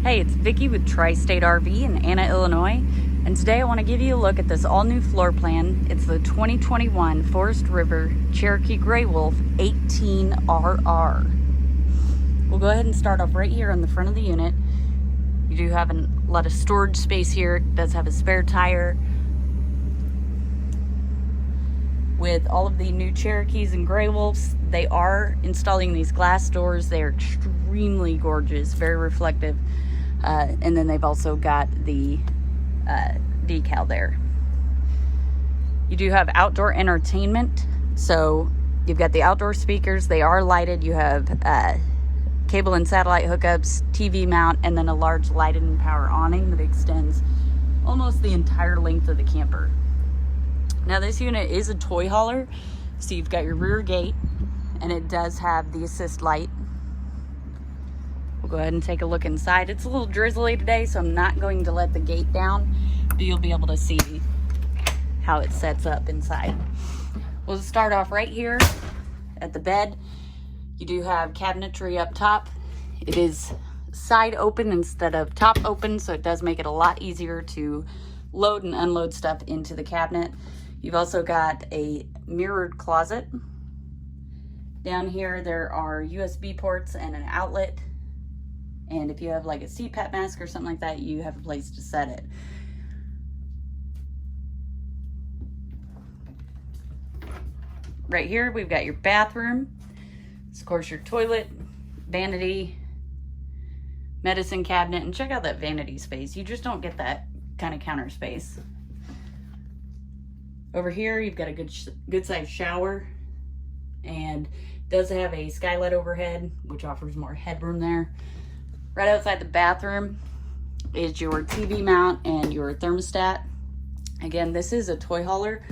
Hey, it's Vicki with Tri-State RV in Anna, Illinois, and today I want to give you a look at this all-new floor plan. It's the 2021 Forest River Cherokee Grey Wolf 18RR. We'll go ahead and start off right here on the front of the unit. You do have a lot of storage space here. It does have a spare tire. With all of the new Cherokees and Grey Wolves, they are installing these glass doors. They are extremely gorgeous, very reflective. And then they've also got the decal there. You do have outdoor entertainment. So you've got the outdoor speakers. They are lighted. You have cable and satellite hookups, TV mount, and then a large lighted and power awning that extends almost the entire length of the camper. Now this unit is a toy hauler, so you've got your rear gate, and it does have the assist light. We'll go ahead and take a look inside. It's a little drizzly today, so I'm not going to let the gate down, but you'll be able to see how it sets up inside. We'll start off right here at the bed. You do have cabinetry up top. It is side open instead of top open, so it does make it a lot easier to load and unload stuff into the cabinet. You've also got a mirrored closet. Down here there are USB ports and an outlet. And if you have like a CPAP mask or something like that, you have a place to set it. Right here we've got your bathroom. It's of course your toilet, vanity, medicine cabinet, and check out that vanity space. You just don't get that kind of counter space. Over here you've got a good sized shower, and does have a skylight overhead which offers more headroom there. Right outside the bathroom is your TV mount and your thermostat. Again, this is a toy hauler,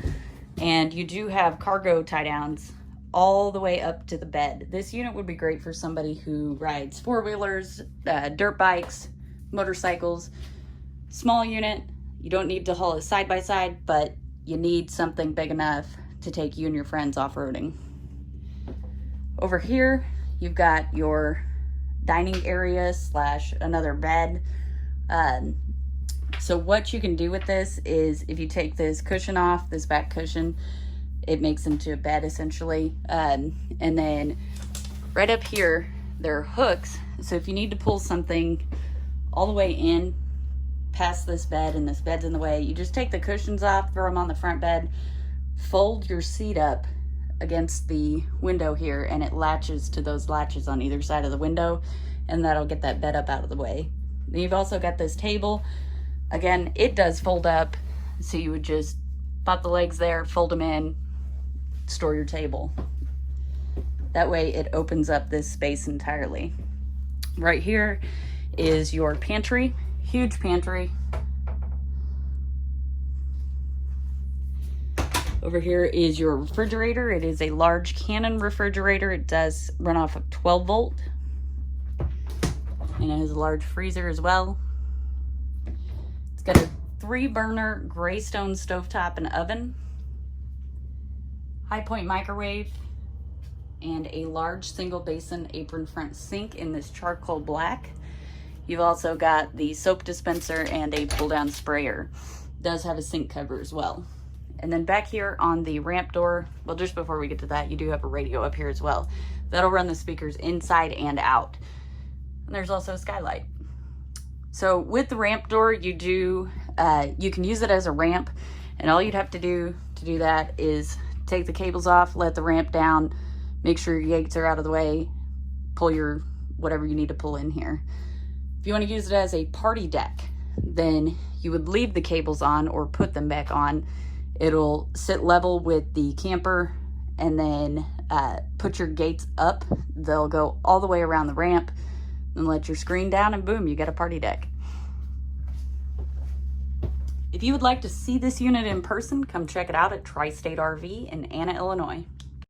and you do have cargo tie downs all the way up to the bed. This unit would be great for somebody who rides four-wheelers, dirt bikes, motorcycles. Small unit. You don't need to haul it side by side, but you need something big enough to take you and your friends off-roading. Over here, you've got your dining area slash another bed. So what you can do with this is, if you take this cushion off, this back cushion, it makes into a bed essentially. And then right up here, there are hooks. So if you need to pull something all the way in past this bed and this bed's in the way, you just take the cushions off, throw them on the front bed, fold your seat up against the window here, and it latches to those latches on either side of the window, and that'll get that bed up out of the way. Then you've also got this table. Again, it does fold up, so you would just pop the legs there, fold them in, store your table. That way it opens up this space entirely. Right here is your pantry. Huge pantry. Over here is your refrigerator. It is a large Canon refrigerator. It does run off of 12 volt. And it has a large freezer as well. It's got a 3-burner Greystone stovetop and oven, high point microwave, and a large single basin apron front sink in this charcoal black. You've also got the soap dispenser and a pull down sprayer. It does have a sink cover as well. And then back here on the ramp door, well, just before we get to that, you do have a radio up here as well. That'll run the speakers inside and out. And there's also a skylight. So with the ramp door, you can use it as a ramp, and all you'd have to do that is take the cables off, let the ramp down, make sure your gates are out of the way, pull your whatever you need to pull in here. If you want to use it as a party deck, then you would leave the cables on or put them back on. It'll sit level with the camper, and then put your gates up. They'll go all the way around the ramp, and let your screen down, and boom, you got a party deck. If you would like to see this unit in person, come check it out at Tri-State RV in Anna, Illinois.